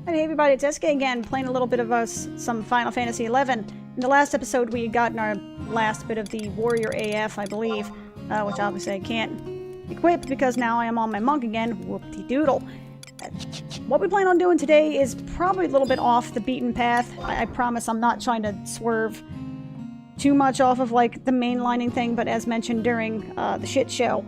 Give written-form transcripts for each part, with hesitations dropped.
Hey everybody, it's SK again, playing a little bit of some Final Fantasy XI. In the last episode, we had gotten our last bit of the Warrior AF, I believe, which obviously I can't equip because now I am on my monk again. Whoop-de-doodle. What we plan on doing today is probably a little bit off the beaten path. I promise I'm not trying to swerve too much off of like the mainlining thing, but as mentioned during the shit show,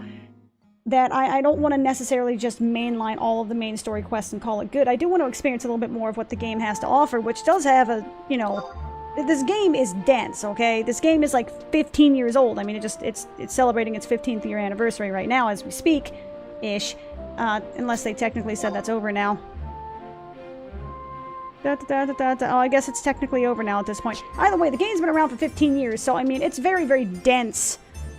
that I don't want to necessarily just mainline all of the main story quests and call it good. I do want to experience a little bit more of what the game has to offer, which does have a, you know, this game is dense, okay? This game is like 15 years old. I mean, it's celebrating its 15th year anniversary right now as we speak, ish. Unless they technically said that's over now. Oh, I guess it's technically over now at this point. Either way, the game's been around for 15 years, so I mean, it's very, very dense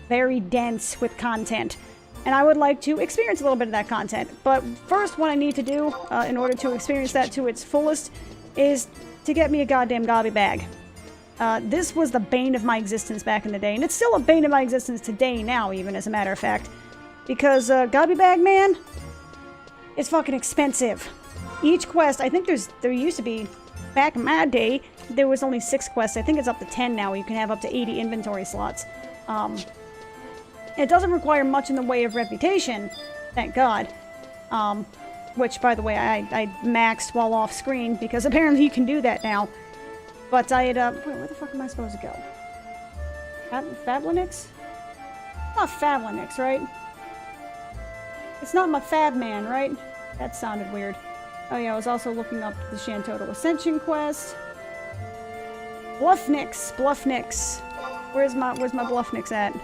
with content. And I would like to experience a little bit of that content. But first, what I need to do, in order to experience that to its fullest, is to get me a goddamn gobby bag. This was the bane of my existence back in the day, and it's still a bane of my existence today now, even, as a matter of fact. Because, gobby bag, man, is fucking expensive. Each quest, I think there used to be, back in my day, there was only 6 quests. I think it's up to 10 now, where you can have up to 80 inventory slots. It doesn't require much in the way of reputation, thank God. Which, by the way, I maxed while off screen, because apparently you can do that now. But I had, wait, where the fuck am I supposed to go? Fablinix? Not Fablinix, right? It's not my Fab Man, right? That sounded weird. Oh yeah, I was also looking up the Shantoto Ascension quest. Bluffnix! Where's my Bluffnix at?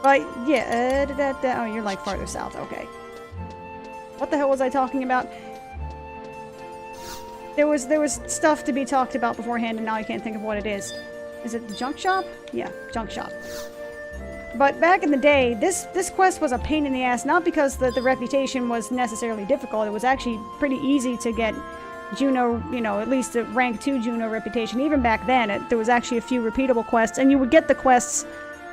But, yeah, oh, you're like farther south, okay. What the hell was I talking about? There was stuff to be talked about beforehand, and now I can't think of what it is. Is it the junk shop? Yeah, junk shop. But back in the day, this quest was a pain in the ass, not because the reputation was necessarily difficult. It was actually pretty easy to get Juno, you know, at least a rank 2 Juno reputation. Even back then, there was actually a few repeatable quests, and you would get the quests,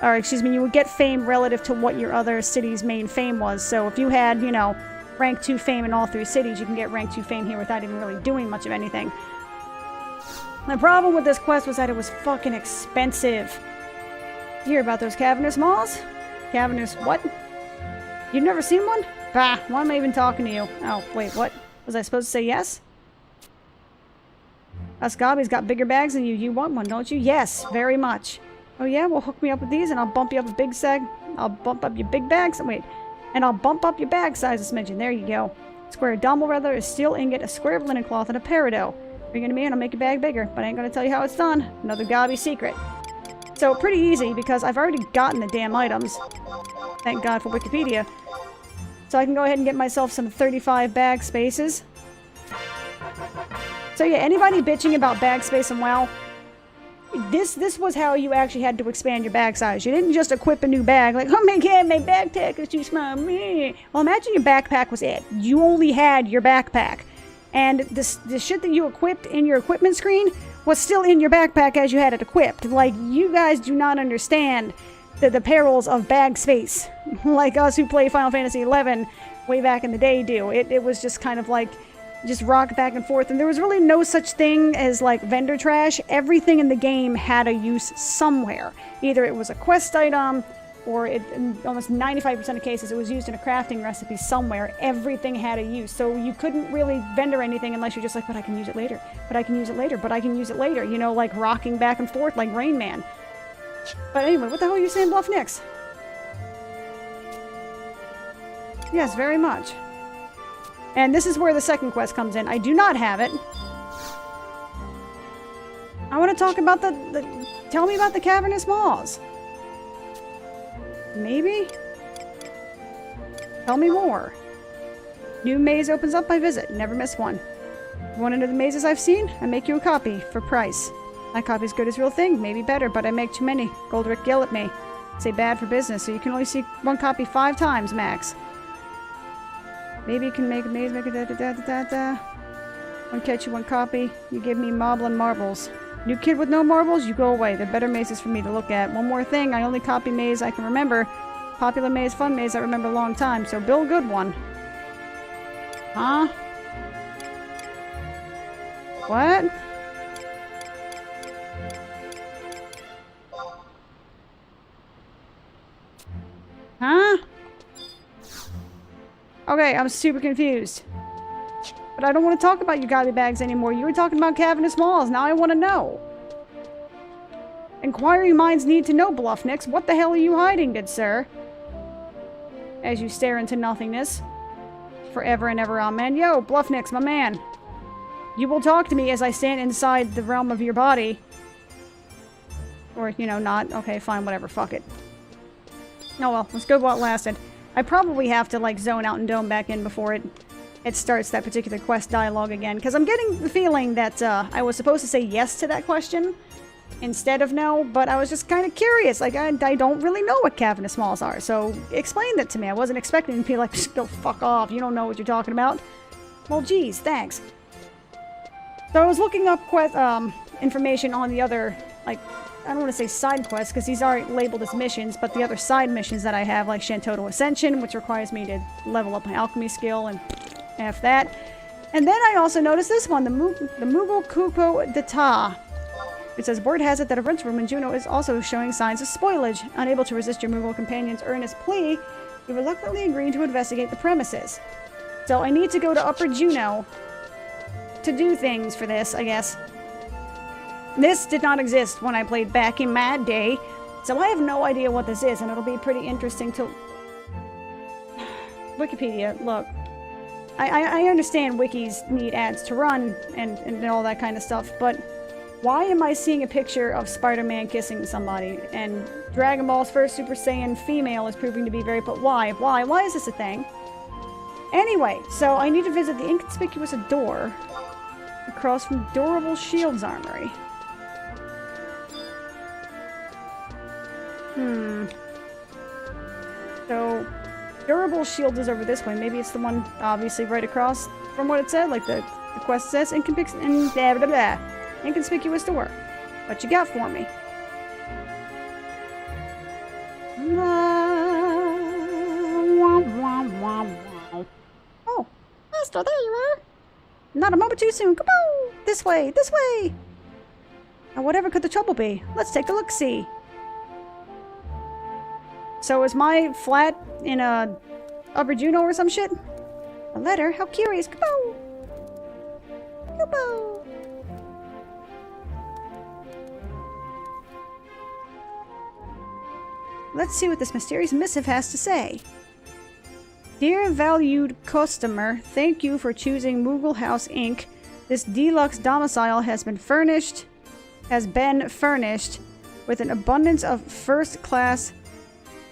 or excuse me, you would get fame relative to what your other city's main fame was. So if you had, you know, rank 2 fame in all 3 cities, you can get rank 2 fame here without even really doing much of anything. The problem with this quest was that it was fucking expensive. You hear about those cavernous maws? Cavernous what? You've never seen one? Bah, why am I even talking to you? Oh, wait, what? Was I supposed to say yes? Us gobbies got bigger bags than you. You want one, don't you? Yes, very much. Oh yeah? Well, hook me up with these and I'll bump you up a big sag. I'll bump up your big bags. Wait. And I'll bump up your bag size as mentioned. There you go. Square of dumble leather, a steel ingot, a square of linen cloth, and a peridot. Bring it to me and I'll make your bag bigger. But I ain't gonna tell you how it's done. Another gobby secret. So, pretty easy because I've already gotten the damn items. Thank God for Wikipedia. So I can go ahead and get myself some 35 bag spaces. So yeah, anybody bitching about bag space and WoW, this was how you actually had to expand your bag size. You didn't just equip a new bag like, oh my god, my backpack is too small. Well, imagine your backpack was it. You only had your backpack. And the shit that you equipped in your equipment screen was still in your backpack as you had it equipped. Like, you guys do not understand the perils of bag space. Like us who play Final Fantasy XI way back in the day do. It was just kind of like, just rock back and forth, and there was really no such thing as like vendor trash. Everything in the game had a use somewhere. Either it was a quest item, or in almost 95% of cases it was used in a crafting recipe somewhere. Everything had a use, so you couldn't really vendor anything unless you're just like, but I can use it later, but I can use it later, but I can use it later, you know, like rocking back and forth like Rain Man. But anyway, what the hell are you saying, Bluffnix? Yes, very much. And this is where the second quest comes in. I do not have it. I want to talk about tell me about the cavernous maws. Maybe? Tell me more. New maze opens up by visit. Never miss one. You want to know the mazes I've seen? I make you a copy, for price. My copy's good as real thing, maybe better, but I make too many. Goldrick yell at me. Say bad for business, so you can only see one copy 5 times, max. Maybe you can make a maze, make a da-da-da-da-da-da. One catch you, one copy. You give me moblin marbles. New kid with no marbles, you go away. They're better mazes for me to look at. One more thing, I only copy maze I can remember. Popular maze, fun maze I remember a long time, so build a good one. Huh? What? Huh? Okay, I'm super confused. But I don't want to talk about you godly bags anymore. You were talking about cavernous walls. Now I want to know. Inquiring minds need to know, Bluffnix. What the hell are you hiding, good sir? As you stare into nothingness. Forever and ever, amen. Yo, Bluffnix, my man. You will talk to me as I stand inside the realm of your body. Or, you know, not. Okay, fine, whatever. Fuck it. Oh well, let's go while it lasted. I probably have to, like, zone out and dome back in before it starts that particular quest dialogue again. Because I'm getting the feeling that I was supposed to say yes to that question instead of no, but I was just kind of curious. Like, I don't really know what cavernous malls are, so explain that to me. I wasn't expecting to be like, just go fuck off, you don't know what you're talking about. Well, geez, thanks. So I was looking up information on the other, like, I don't want to say side quests, because these aren't labeled as missions, but the other side missions that I have, like Shantoto Ascension, which requires me to level up my alchemy skill, and F that. And then I also noticed this one, the Moogle Kuko Data. It says, word has it that a rent room in Juneau is also showing signs of spoilage. Unable to resist your Moogle companion's earnest plea, you reluctantly agreed to investigate the premises. So I need to go to Upper Juneau to do things for this, I guess. This did not exist when I played back in my day, so I have no idea what this is, and it'll be pretty interesting to... Wikipedia, look. I understand wikis need ads to run and all that kind of stuff, but why am I seeing a picture of Spider-Man kissing somebody? And Dragon Ball's first Super Saiyan female is proving to be very... Why? Why is this a thing? Anyway, so I need to visit the inconspicuous door across from Durable Shield's armory. So, Durable Shield is over this way. Maybe it's the one, obviously, right across from what it said. Like the quest says, inconspicuous door. What you got for me? Oh, Master, there you are. Not a moment too soon. Come on! This way, this way! Now, whatever could the trouble be? Let's take a look-see. So is my flat in a Upper Juneau or some shit? A letter? How curious. Kaboom! Kaboom! Let's see what this mysterious missive has to say. Dear valued customer, thank you for choosing Moogle House Inc. This deluxe domicile has been furnished with an abundance of first-class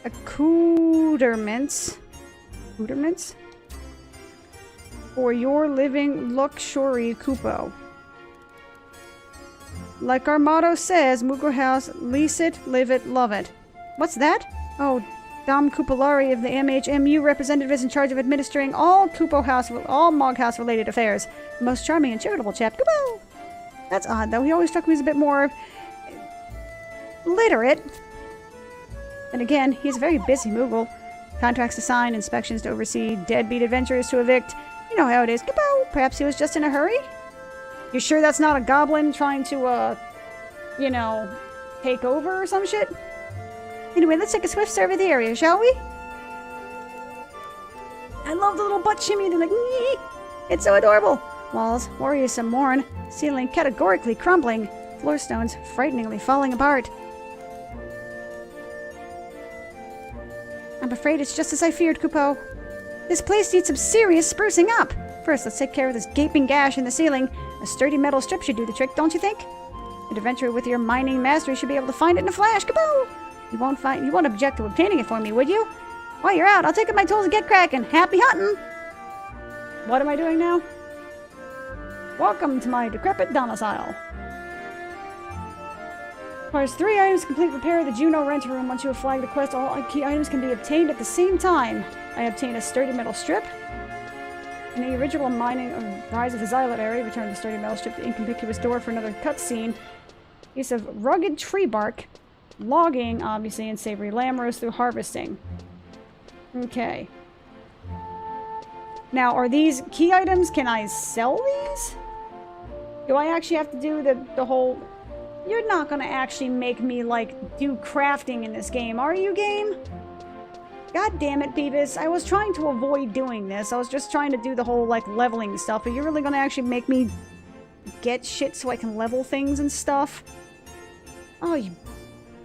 accoutrements for your living luxury cupo. Like our motto says, Moogle House, lease it, live it, love it. What's that? Oh, Dom Cupolari of the MHMU representative is in charge of administering all Mog House related affairs. The most charming and charitable chap. Kupo! That's odd, though. He always struck me as a bit more literate. And again, he's a very busy Moogle. Contracts to sign, inspections to oversee, deadbeat adventurers to evict. You know how it is. Kapow! Perhaps he was just in a hurry? You sure that's not a goblin trying to, you know, take over or some shit? Anyway, let's take a swift survey of the area, shall we? I love the little butt shimmy. They're like, nee! It's so adorable. Walls, worrisome worn. Ceiling categorically crumbling. Floor stones frighteningly falling apart. I'm afraid it's just as I feared, Kupo. This place needs some serious sprucing up. First, let's take care of this gaping gash in the ceiling. A sturdy metal strip should do the trick, don't you think? An adventurer with your mining mastery should be able to find it in a flash. Kupo! You won't object to obtaining it for me, would you? While you're out, I'll take up my tools and get cracking. Happy hunting! What am I doing now? Welcome to my decrepit domicile. Requires 3 items to complete repair of the Juneau rent room. Once you have flagged the quest, all key items can be obtained at the same time. I obtained a sturdy metal strip. In the original mining of Rise of the Xylot area, return the sturdy metal strip to the inconspicuous door for another cutscene. Use of rugged tree bark, logging, obviously, and savory lamb roast through harvesting. Okay. Now, are these key items? Can I sell these? Do I actually have to do the whole... You're not gonna actually make me, like, do crafting in this game, are you, game? God damn it, Beavis. I was trying to avoid doing this. I was just trying to do the whole, like, leveling stuff. But you're really gonna actually make me get shit so I can level things and stuff? Oh, you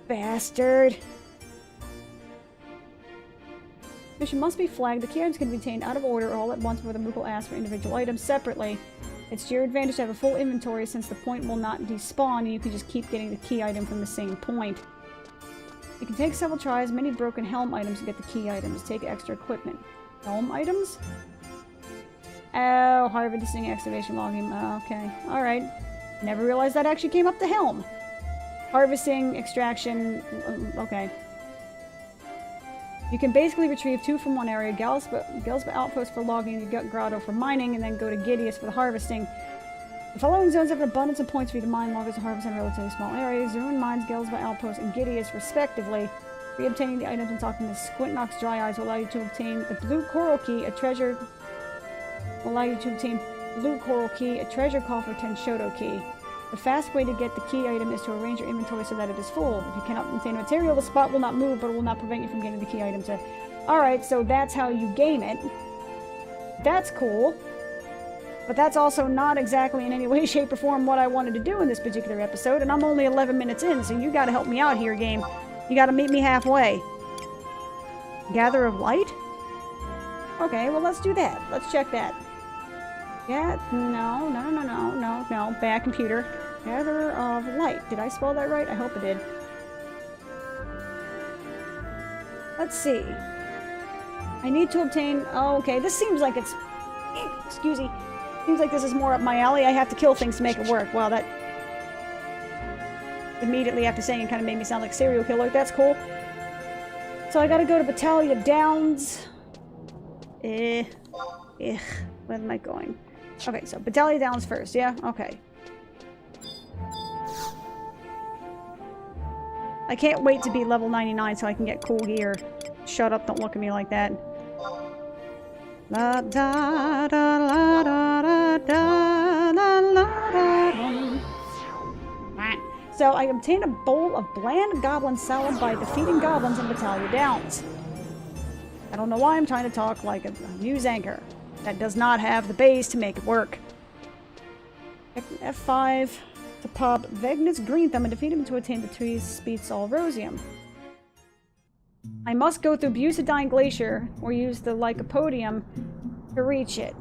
bastard. Mission must be flagged. The key items can be obtained out of order or all at once before the Mook will ask for individual items separately. It's to your advantage to have a full inventory since the point will not despawn and you can just keep getting the key item from the same point. You can take several tries, many broken helm items to get the key items. Take extra equipment. Helm items? Oh, harvesting, excavation, logging. Okay, alright. Never realized that actually came up to helm. Harvesting, extraction, okay. You can basically retrieve 2 from one area, Galspa Outpost for logging, and Gut Grotto for mining, and then go to Gideus for the harvesting. The following zones have an abundance of points for you to mine loggers and harvest in relatively small areas. Ruin Mines, Galspa Outpost, and Gideus, respectively. Re-obtaining the items and talking to Squintnock's Dry Eyes will allow you to obtain the Blue Coral Key, a treasure... will allow you to obtain Blue Coral Key, a treasure coffer, Tenshoto Key. The fast way to get the key item is to arrange your inventory so that it is full. If you cannot obtain material, the spot will not move, but it will not prevent you from getting the key item to... Alright, so that's how you game it. That's cool. But that's also not exactly in any way, shape, or form what I wanted to do in this particular episode, and I'm only 11 minutes in, so you gotta help me out here, game. You gotta meet me halfway. Gather of Light? Okay, well let's do that. Let's check that. Yeah, no. Bad computer. Gatherer of Light. Did I spell that right? I hope I did. Let's see. I need to obtain... Oh, okay. This seems like it's... Excuse me. Seems like this is more up my alley. I have to kill things to make it work. Wow, that... Immediately after saying it kind of made me sound like a serial killer. That's cool. So I gotta go to Battalion Downs. Where am I going? Okay, so Battalion Downs first, yeah? Okay. I can't wait to be level 99 so I can get cool gear. Shut up, don't look at me like that. La da da la da da da la la da. So I obtained a bowl of bland goblin salad by defeating goblins in Battalion Downs. I don't know why I'm trying to talk like a news anchor. That does not have the base to make it work. F5 to pop Vegnus Green Thumb and defeat him to attain the tree's Speedsol Rosium. I must go through Bucidine Glacier or use the Lycopodium to reach it.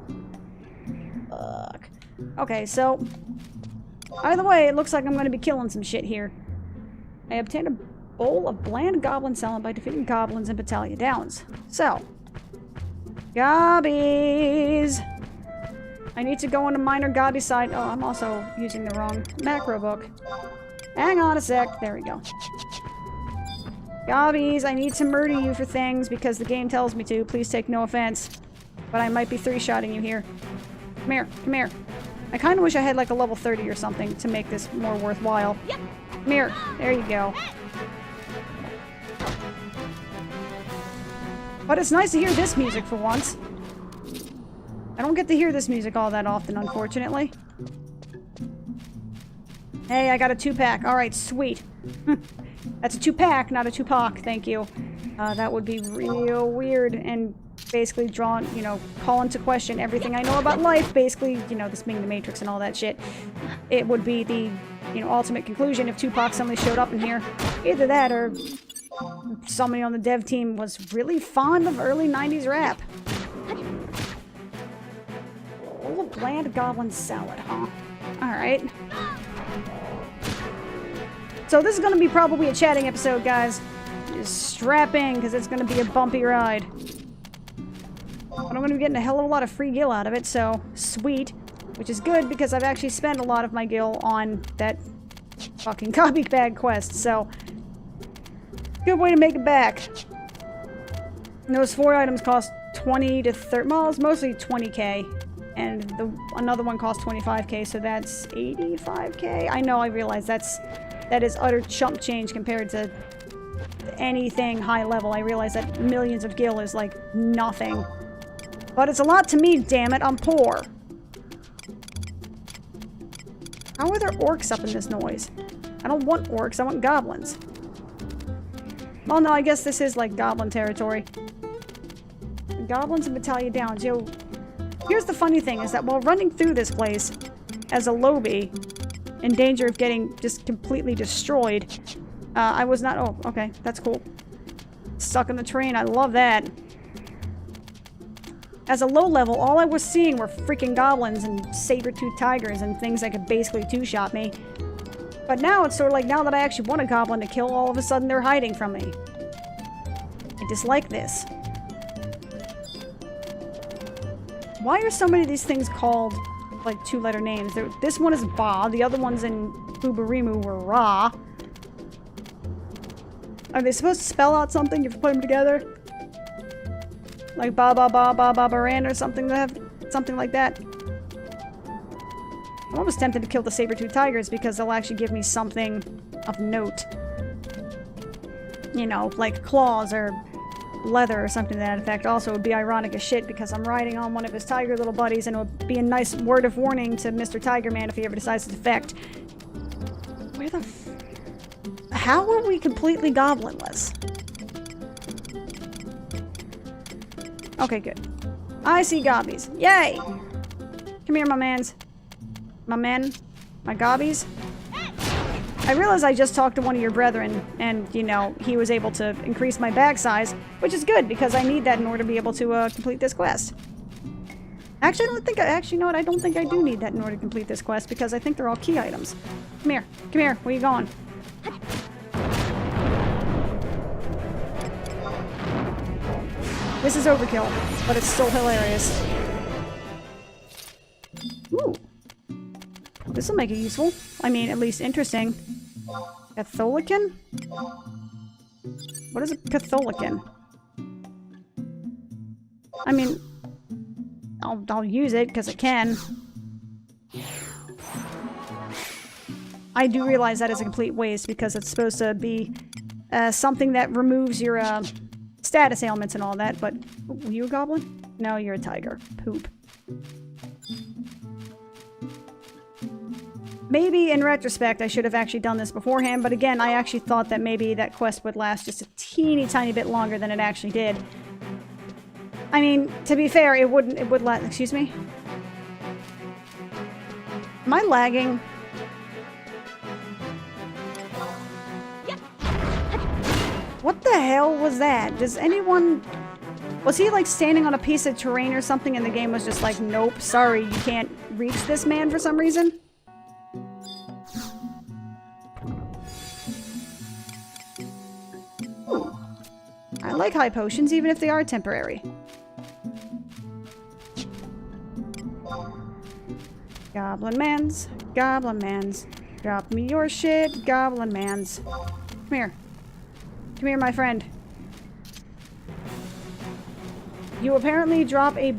Fuck. Okay, so either way, it looks like I'm going to be killing some shit here. I obtained a bowl of bland goblin salad by defeating goblins in Battalion Downs. So, Gobbies! I need to go on a minor Gobby side. Oh, I'm also using the wrong macro book. Hang on a sec. There we go. Gobbies, I need to murder you for things because the game tells me to. Please take no offense. But I might be three-shotting you here. Come here. Come here. I kind of wish I had like a level 30 or something to make this more worthwhile. Yep. Come here. There you go. But it's nice to hear this music for once. I don't get to hear this music all that often, unfortunately. Hey, I got a 2-pack. Alright, sweet. That's a 2-pack, not a 2-pack. Thank you. That would be real weird and basically drawn, you know, call into question everything I know about life. Basically, you know, this being the Matrix and all that shit. It would be the, you know, ultimate conclusion if Tupac suddenly showed up in here. Either that or somebody on the dev team was really fond of early 90s rap. Oh, bland goblin salad, huh? Alright. So this is going to be probably a chatting episode, guys. Just strap in, because it's going to be a bumpy ride. But I'm going to be getting a hell of a lot of free gil out of it, so sweet. Which is good, because I've actually spent a lot of my gil on that fucking copy bag quest, so good way to make it back. And those 4 items cost 20 to 30, well, it's mostly 20k. And another one costs 25k, so that's 85k. I know, I realize that is utter chump change compared to anything high level. I realize that millions of gil is like nothing. But it's a lot to me, damn it, I'm poor. How are there orcs up in this noise? I don't want orcs, I want goblins. Well, no, I guess this is like goblin territory. Goblins and battalion downs. Yo, here's the funny thing is that while running through this place as a lobby, in danger of getting just completely destroyed, I was not... Oh, okay, that's cool. Stuck in the train, I love that. As a low level, all I was seeing were freaking goblins and saber-toothed tigers and things that could basically two-shot me. But now it's sort of like, now that I actually want a goblin to kill, all of a sudden they're hiding from me. I dislike this. Why are so many of these things called, like, two-letter names? This one is Ba, the other ones in Bubarimu were Ra. Are they supposed to spell out something if you put them together? Like Ba-Ba-Ba-Ba-Ba-Baran or something like that? I'm almost tempted to kill the saber-toothed tigers because they'll actually give me something of note. You know, like claws or leather or something to that effect. Also, it would be ironic as shit because I'm riding on one of his tiger little buddies and it would be a nice word of warning to Mr. Tiger Man if he ever decides to defect. Where the f... How are we completely goblinless? Okay, good. I see gobbies. Yay! Come here, my mans. My men. My gobbies. I realize I just talked to one of your brethren, and, you know, he was able to increase my bag size, which is good, because I need that in order to be able to, complete this quest. Actually, I don't think actually, you know what? I don't think I do need that in order to complete this quest, because I think they're all key items. Come here. Come here. Where you going? This is overkill, but it's still hilarious. Ooh. This will make it useful. I mean, at least interesting. Catholican? What is a Catholican? I mean, I'll use it because I can. I do realize that is a complete waste because it's supposed to be something that removes your status ailments and all that, but... Were you a goblin? No, you're a tiger. Poop. Maybe, in retrospect, I should have actually done this beforehand, but again, I actually thought that maybe that quest would last just a teeny tiny bit longer than it actually did. I mean, to be fair, it would last... Excuse me? Am I lagging? What the hell was that? Does anyone... Was he, like, standing on a piece of terrain or something and the game was just like, nope, sorry, you can't reach this man for some reason? Ooh. I like high potions, even if they are temporary. Goblin mans. Goblin mans. Drop me your shit, goblin mans. Come here. Come here, my friend. You apparently drop a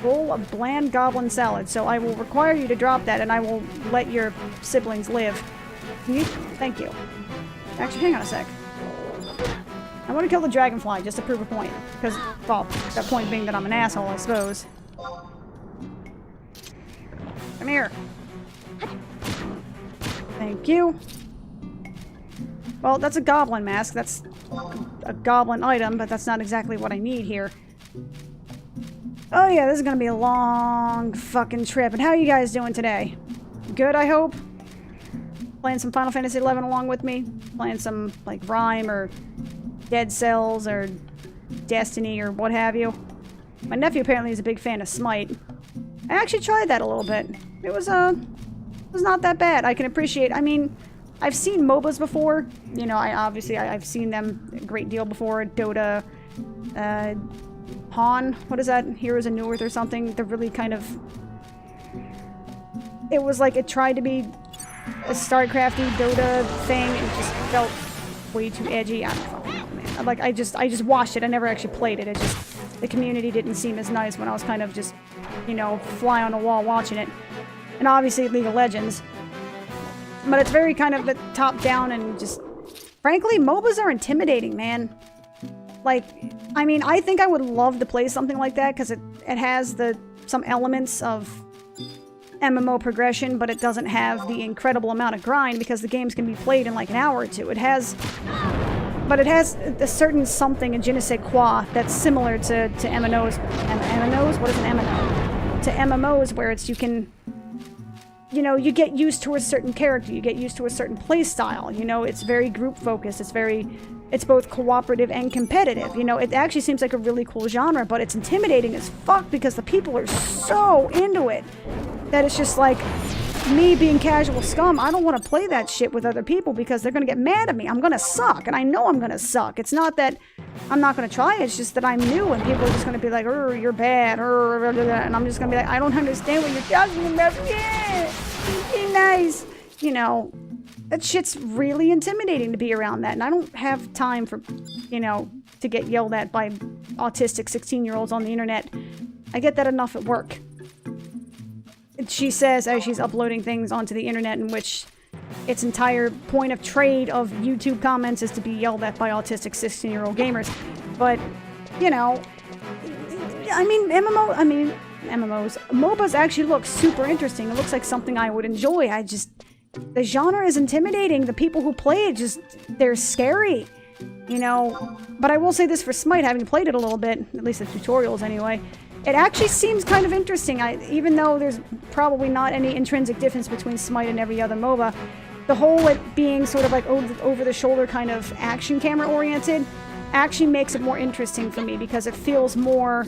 bowl of bland goblin salad, so I will require you to drop that and I will let your siblings live. Can you? Thank you. Actually, hang on a sec. I want to kill the dragonfly just to prove a point. Because, well, that point being that I'm an asshole, I suppose. Come here. Thank you. Well, that's a goblin mask. That's a goblin item, but that's not exactly what I need here. Oh yeah, this is gonna be a long fucking trip. And how are you guys doing today? Good, I hope? Playing some Final Fantasy XI along with me? Playing some, like, Rhyme or Dead Cells or Destiny or what have you? My nephew apparently is a big fan of Smite. I actually tried that a little bit. It was not that bad. I can appreciate... I mean... I've seen MOBAs before. You know, I've seen them a great deal before. Dota, Han, what is that? Heroes of New Earth or something. They're really kind of... It was like it tried to be a StarCrafty Dota thing. It just felt way too edgy. I don't fucking know, man. Like, I just watched it. I never actually played it. It just... The community didn't seem as nice when I was kind of just, you know, fly on the wall watching it. And obviously League of Legends. But it's very kind of the top-down and just... Frankly, MOBAs are intimidating, man. Like, I mean, I think I would love to play something like that because it has some elements of MMO progression, but it doesn't have the incredible amount of grind because the games can be played in like an hour or two. It has a certain something, a je ne sais quoi, that's similar to MMOs. MMOs? What is an MMO? To MMOs, where it's you can, you know, you get used to a certain character, you get used to a certain play style. You know, it's very group focused. It's both cooperative and competitive. You know, it actually seems like a really cool genre, but it's intimidating as fuck because the people are so into it that it's just like, me being casual scum, I don't want to play that shit with other people because they're going to get mad at me. I'm going to suck, and I know I'm going to suck. It's not that I'm not going to try, it's just that I'm new, and people are just going to be like, you're bad, and I'm just going to be like, I don't understand what you're talking about. Yeah, be nice. You know, that shit's really intimidating to be around that, and I don't have time for, you know, to get yelled at by autistic 16-year-olds on the internet. I get that enough at work. She says as she's uploading things onto the internet in which its entire point of trade of YouTube comments is to be yelled at by autistic 16-year-old gamers. But, you know, MMOs. MOBAs actually look super interesting. It looks like something I would enjoy. The genre is intimidating. The people who play it they're scary. You know, but I will say this for Smite, having played it a little bit, at least the tutorials anyway, it actually seems kind of interesting. Even though there's probably not any intrinsic difference between Smite and every other MOBA, the whole it being sort of like over-the-shoulder kind of action camera-oriented actually makes it more interesting for me because it feels more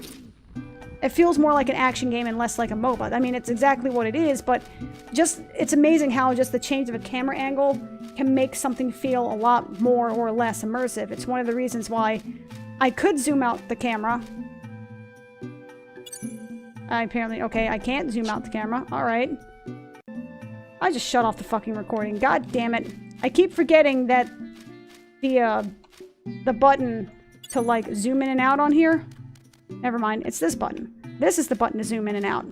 like an action game and less like a MOBA. I mean, it's exactly what it is, but it's amazing how just the change of a camera angle can make something feel a lot more or less immersive. It's one of the reasons why I could zoom out the camera. Okay, I can't zoom out the camera. Alright. I just shut off the fucking recording. God damn it. I keep forgetting that the button to, like, zoom in and out on here. Never mind, it's this button. This is the button to zoom in and out.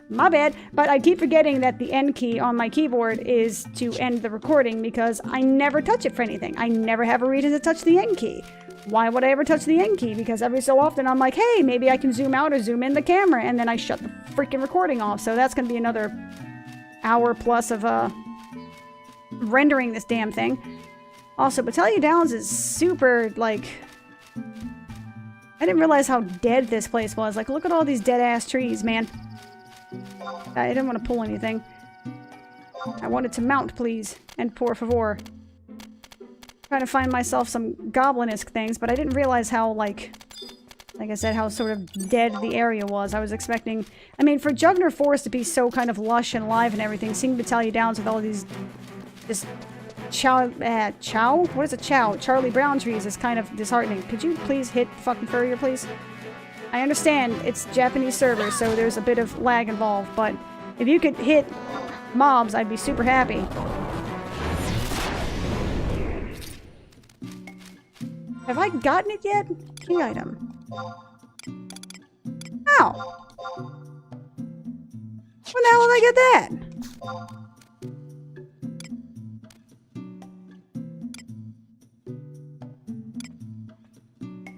My bad. But I keep forgetting that the end key on my keyboard is to end the recording because I never touch it for anything. I never have a reason to touch the end key. Why would I ever touch the end key? Because every so often I'm like, hey, maybe I can zoom out or zoom in the camera, and then I shut the freaking recording off. So that's going to be another hour plus of rendering this damn thing. Also, Battalion Downs is super, like... I didn't realize how dead this place was. Like, look at all these dead-ass trees, man. I didn't want to pull anything. I wanted to mount, please. And por favor. Trying to find myself some goblin-esque things, but I didn't realize how, like I said, how sort of dead the area was. I was expecting... I mean, for Jugner Forest to be so kind of lush and live and everything, seeing Battalion Downs with all these... just... chow? What is a chow? Charlie Brown trees is kind of disheartening. Could you please hit fucking Furrier, please? I understand it's Japanese servers, so there's a bit of lag involved, but if you could hit mobs, I'd be super happy. Have I gotten it yet? Key item. How? When the hell did I get that?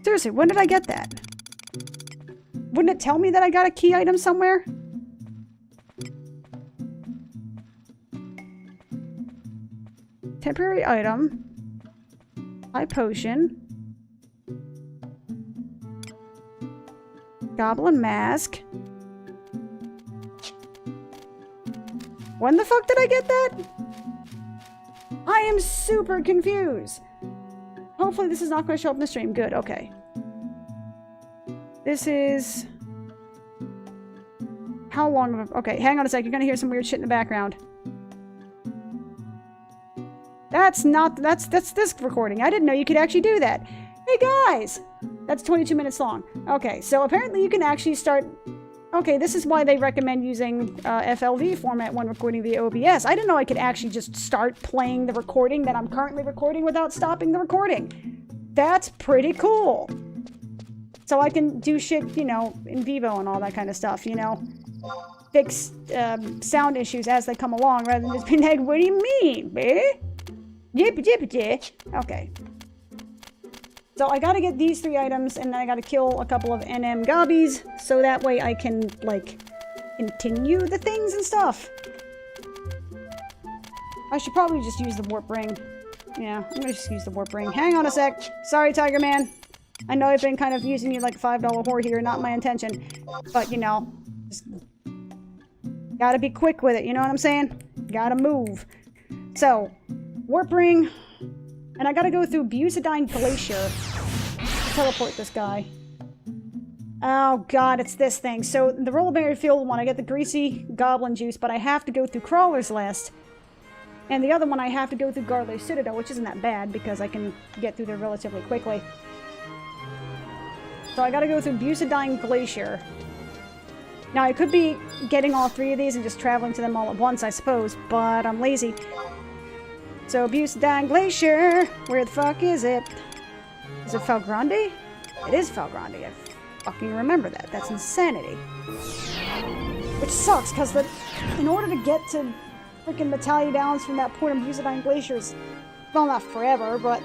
Seriously, when did I get that? Wouldn't it tell me that I got a key item somewhere? Temporary item. High potion. Goblin mask. When the fuck did I get that? I am super confused. Hopefully this is not going to show up in the stream. Good, okay. This is... How long of a... Okay, hang on a sec. You're going to hear some weird shit in the background. That's not... That's this recording. I didn't know you could actually do that. Hey, guys! That's 22 minutes long. Okay, so apparently you can actually start... Okay, this is why they recommend using FLV format when recording via OBS. I didn't know I could actually just start playing the recording that I'm currently recording without stopping the recording. That's pretty cool. So I can do shit, you know, in vivo and all that kind of stuff, you know. Fix sound issues as they come along rather than just being like, what do you mean, baby? Okay. So I gotta get these 3 items, and then I gotta kill a couple of NM gobbies, so that way I can, like, continue the things and stuff. I should probably just use the warp ring. Yeah, I'm gonna just use the warp ring. Hang on a sec. Sorry, Tiger Man. I know I've been kind of using you like a $5 whore here, not my intention. But, you know, just gotta be quick with it, you know what I'm saying? Gotta move. So, warp ring. And I gotta go through Bucidine Glacier to teleport this guy. Oh god, it's this thing. So, the Rollerberry Field one, I get the Greasy Goblin Juice, but I have to go through Crawler's List. And the other one, I have to go through Garley Citadel, which isn't that bad, because I can get through there relatively quickly. So I gotta go through Bucidine Glacier. Now, I could be getting all 3 of these and just traveling to them all at once, I suppose, but I'm lazy. So, Bucidine Glacier, where the fuck is it? Is it Falgrande? It is Falgrande. I fucking remember that. That's insanity. Which sucks, because in order to get to freaking Battalion Downs from that point of Bucidine Glacier is, well, not forever, but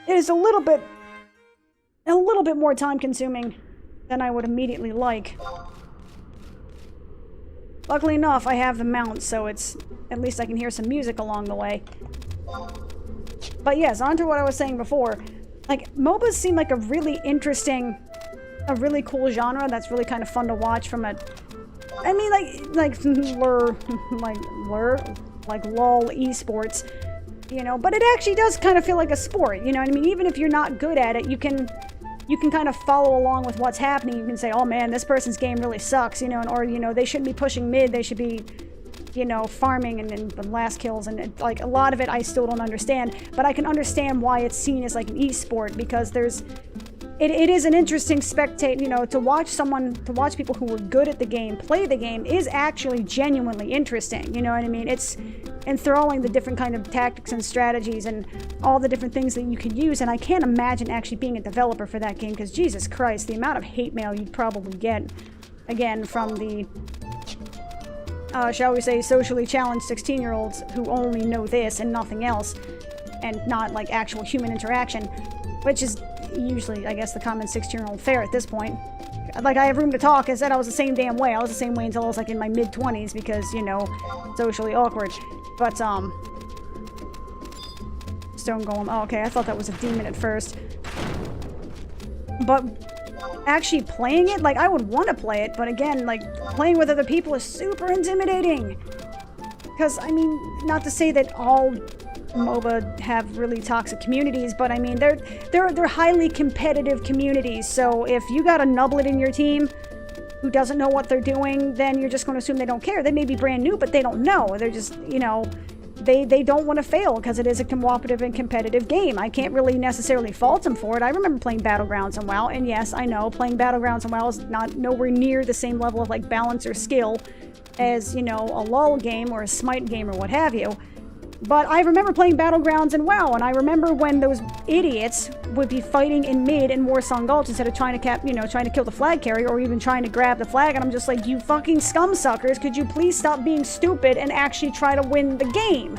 it is a little bit more time-consuming than I would immediately like. Luckily enough, I have the mount, so it's at least I can hear some music along the way. But yes, on to what I was saying before. Like, MOBAs seem like a really interesting, a really cool genre that's really kind of fun to watch from a... I mean, like LOL esports, you know, but it actually does kind of feel like a sport, you know what I mean? Even if you're not good at it, you can kind of follow along with what's happening. You can say, oh man, this person's game really sucks, you know, or, you know, they shouldn't be pushing mid, they should be, you know, farming and the last kills, and like, a lot of it I still don't understand, but I can understand why it's seen as like an esport, because it is an interesting spectate, you know, to watch people who were good at the game play the game is actually genuinely interesting, you know what I mean? It's enthralling, the different kind of tactics and strategies and all the different things that you can use, and I can't imagine actually being a developer for that game, because Jesus Christ, the amount of hate mail you'd probably get, again, from the, shall we say, socially challenged 16-year-olds who only know this and nothing else, and not, like, actual human interaction, which is usually, I guess, the common 16-year-old fare at this point. Like, I have room to talk. I said I was the same damn way. I was the same way until I was, like, in my mid-20s because, you know, socially awkward. But, Stone Golem. Oh, okay, I thought that was a demon at first. But actually playing it, like, I would want to play it, but again, like, playing with other people is super intimidating. Because, I mean, not to say that all MOBA have really toxic communities, but I mean, they're highly competitive communities, so if you got a nublet in your team who doesn't know what they're doing, then you're just going to assume they don't care. They may be brand new, but they don't know. They're just, you know, they don't want to fail because it is a cooperative and competitive game. I can't really necessarily fault them for it. I remember playing Battlegrounds and WoW, and yes, I know, playing Battlegrounds and WoW is not nowhere near the same level of, like, balance or skill as, you know, a LoL game or a Smite game or what have you. But I remember playing Battlegrounds and WoW, and I remember when those idiots would be fighting in mid in Warsong Gulch instead of trying to kill the flag carrier or even trying to grab the flag, and I'm just like, you fucking scum suckers, could you please stop being stupid and actually try to win the game?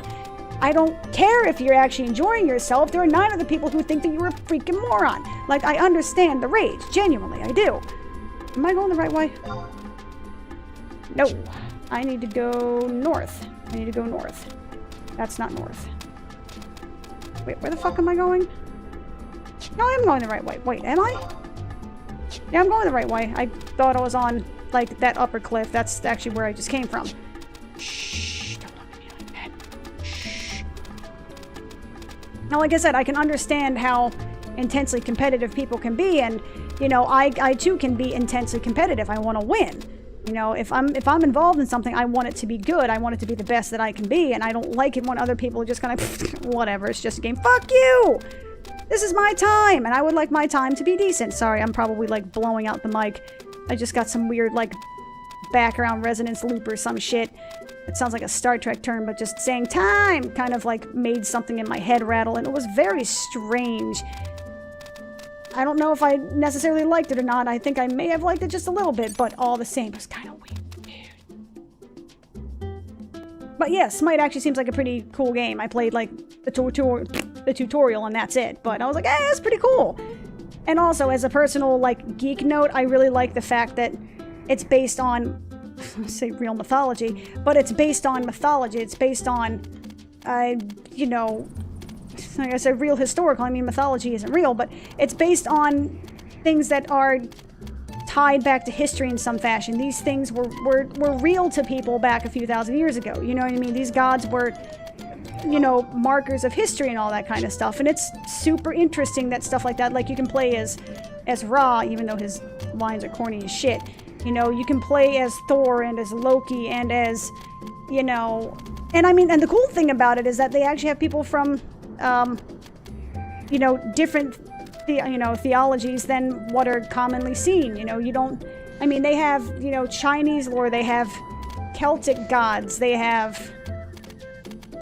I don't care if you're actually enjoying yourself. There are 9 other people who think that you're a freaking moron. Like, I understand the rage. Genuinely, I do. Am I going the right way? No. I need to go north. I need to go north. That's not north. Wait, where the fuck am I going? No, I am going the right way. Wait, am I? Yeah, I'm going the right way. I thought I was on, like, that upper cliff. That's actually where I just came from. Shh, don't look at me like that. Shh. Now, like I said, I can understand how intensely competitive people can be, and, you know, I too can be intensely competitive. I want to win. You know, if I'm involved in something, I want it to be good. I want it to be the best that I can be, and I don't like it when other people are just kind of, whatever, it's just a game. Fuck you! This is my time, and I would like my time to be decent. Sorry, I'm probably, like, blowing out the mic. I just got some weird, like, background resonance loop or some shit. It sounds like a Star Trek term, but just saying time kind of, like, made something in my head rattle, and it was very strange. I don't know if I necessarily liked it or not. I think I may have liked it just a little bit, but all the same, it was kind of weird. But yeah, Smite actually seems like a pretty cool game. I played, like, the tutorial and that's it. But I was like, it's pretty cool. And also, as a personal, like, geek note, I really like the fact that it's based on, I say real mythology, but it's based on mythology. It's based on, you know, like I said, real historical. I mean, mythology isn't real, but it's based on things that are tied back to history in some fashion. These things were real to people back a few thousand years ago. You know what I mean? These gods were, you know, markers of history and all that kind of stuff. And it's super interesting that stuff like that, like you can play as Ra, even though his lines are corny as shit. You know, you can play as Thor and as Loki and as, you know, and I mean, and the cool thing about it is that they actually have people from, you know, different theologies than what are commonly seen. You know, you don't, I mean, they have, you know, Chinese lore, they have Celtic gods, they have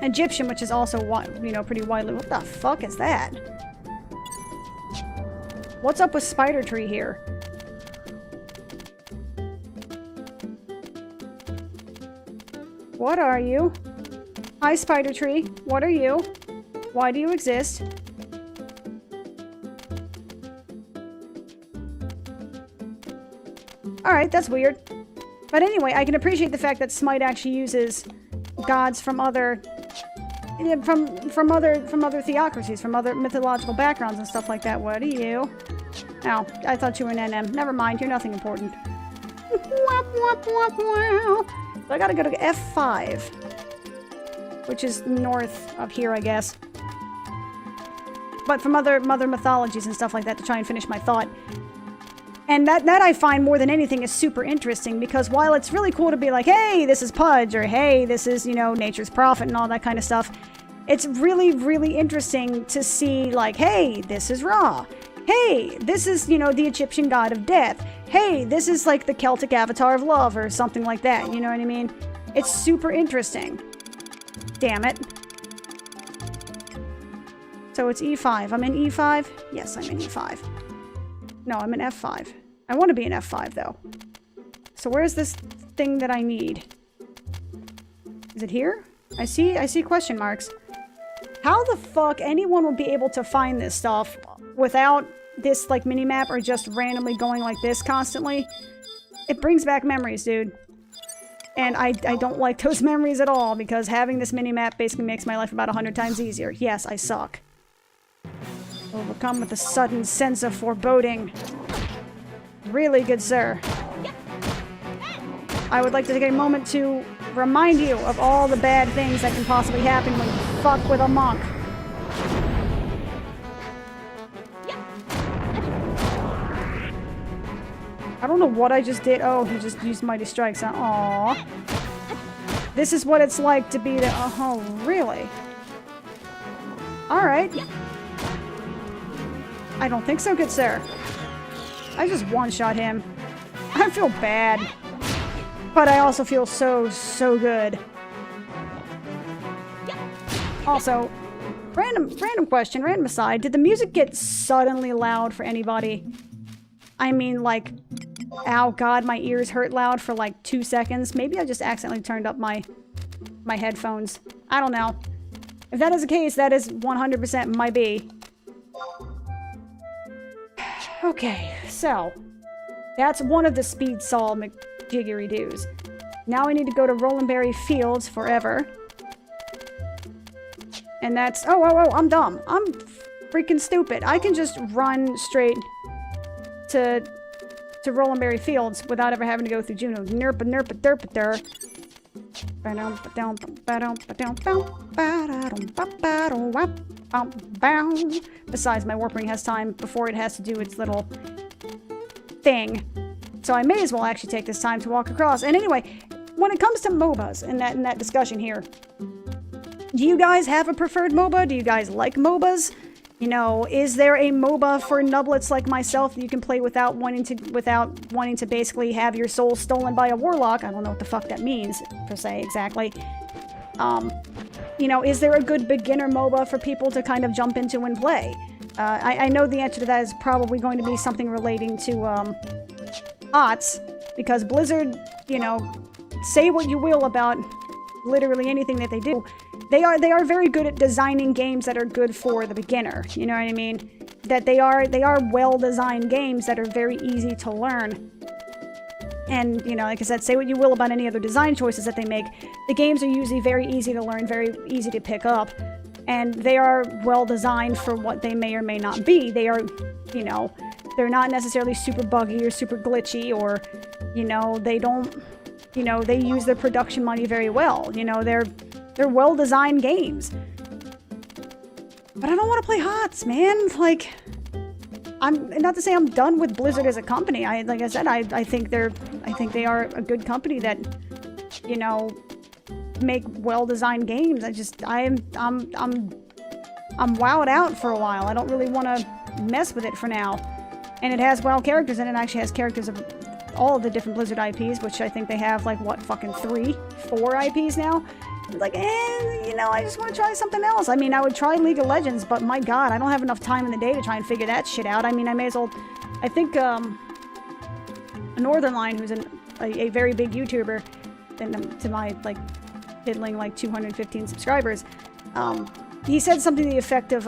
Egyptian, which is also, you know, pretty widely. What the fuck is that? What's up with Spider Tree here? What are you? Hi, Spider Tree. What are you? Why do you exist? Alright, that's weird. But anyway, I can appreciate the fact that Smite actually uses gods from other other theocracies, from other mythological backgrounds and stuff like that. What are you? Oh, I thought you were an NM. Never mind, you're nothing important. So I gotta go to F5, which is north of here, I guess. But from other mythologies and stuff like that to try and finish my thought. And that I find more than anything is super interesting, because while it's really cool to be like, hey, this is Pudge, or hey, this is, you know, nature's prophet and all that kind of stuff, it's really, really interesting to see, like, hey, this is Ra. Hey, this is, you know, the Egyptian god of death. Hey, this is like the Celtic avatar of love or something like that, you know what I mean? It's super interesting. Damn it. So it's E5. I'm in E5? Yes, I'm in E5. No, I'm in F5. I want to be in F5, though. So where's this thing that I need? Is it here? I see question marks. How the fuck anyone would be able to find this stuff without this, like, mini-map or just randomly going like this constantly? It brings back memories, dude. And I don't like those memories at all, because having this mini-map basically makes my life about 100 times easier. Yes, I suck. Overcome with a sudden sense of foreboding. Really good, sir. I would like to take a moment to remind you of all the bad things that can possibly happen when you fuck with a monk. I don't know what I just did. Oh, he just used Mighty Strikes. Aww. This is what it's like to be the... Oh, really? Alright. I don't think so, good sir. I just one-shot him. I feel bad. But I also feel so good. Also, random question, random aside. Did the music get suddenly loud for anybody? I mean, like, ow, God, my ears hurt loud for like 2 seconds. Maybe I just accidentally turned up my headphones. I don't know. If that is the case, that is 100% might be. Okay, so that's one of the speed saw McJiggery-doos. Now I need to go to Rolandberry Fields forever. And that's... Oh, I'm dumb. I'm freaking stupid. I can just run straight to Rolandberry Fields without ever having to go through Juno. Nerpa nerpa derpa der. Besides, my warp ring has time before it has to do its little thing. So I may as well actually take this time to walk across. And anyway, when it comes to MOBAs in that discussion here, do you guys have a preferred MOBA? Do you guys like MOBAs? You know, is there a MOBA for nublets like myself that you can play without wanting to basically have your soul stolen by a warlock? I don't know what the fuck that means, per se, exactly. You know, is there a good beginner MOBA for people to kind of jump into and play? I know the answer to that is probably going to be something relating to, HOTS, because Blizzard, you know, say what you will about literally anything that they do, they are very good at designing games that are good for the beginner. You know what I mean? That they are well-designed games that are very easy to learn. And, you know, like I said, say what you will about any other design choices that they make, the games are usually very easy to learn, very easy to pick up, and they are well designed for what they may or may not be. They are, you know, they're not necessarily super buggy or super glitchy, or, you know, they don't, you know, they use their production money very well. You know, they're well designed games. But I don't want to play HOTS, man. Like, I'm not to say I'm done with Blizzard as a company. Like I said, I think they are a good company that, you know, make well-designed games. I'm wowed out for a while. I don't really want to mess with it for now. And it has WoW characters, and it actually has characters of all of the different Blizzard IPs, which I think they have like what, fucking 4 IPs now. Like, you know, I just want to try something else. I mean, I would try League of Legends, but my god, I don't have enough time in the day to try and figure that shit out. I mean, I may as well... I think, Northernline, who's a very big YouTuber, and to my, like, diddling, like, 215 subscribers, he said something to the effect of,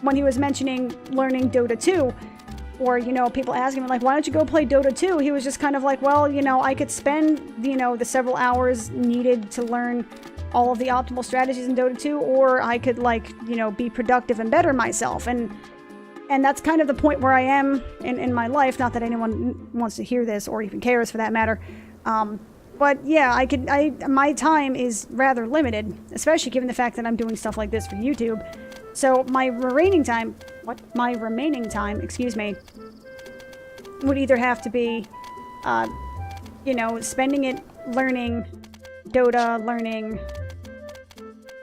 when he was mentioning learning Dota 2, or, you know, people asking him, like, why don't you go play Dota 2? He was just kind of like, well, you know, I could spend, you know, the several hours needed to learn all of the optimal strategies in Dota 2, or I could, like, you know, be productive and better myself. And that's kind of the point where I am in my life. Not that anyone wants to hear this, or even cares for that matter. But yeah, my time is rather limited, especially given the fact that I'm doing stuff like this for YouTube. So my remaining time, excuse me, would either have to be, you know, spending it learning Dota, learning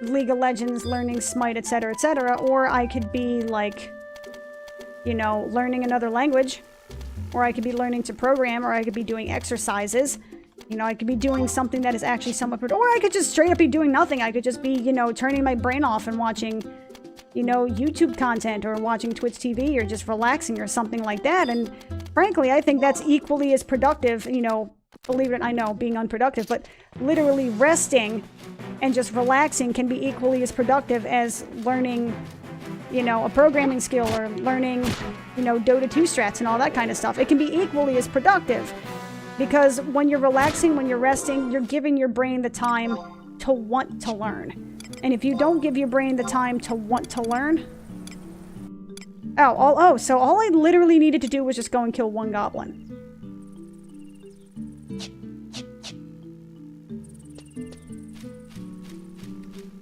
League of Legends, learning Smite, etc., etc., or I could be, like, you know, learning another language, or I could be learning to program, or I could be doing exercises. You know, I could be doing something that is actually somewhat, or I could just straight up be doing nothing. I could just be, you know, turning my brain off and watching, you know, YouTube content, or watching Twitch TV, or just relaxing or something like that. And frankly, I think that's equally as productive, you know, believe it, I know, being unproductive, but literally resting and just relaxing can be equally as productive as learning, you know, a programming skill, or learning, you know, Dota 2 strats and all that kind of stuff. It can be equally as productive, because when you're relaxing, when you're resting, you're giving your brain the time to want to learn. And if you don't give your brain the time to want to learn... so all I literally needed to do was just go and kill one goblin.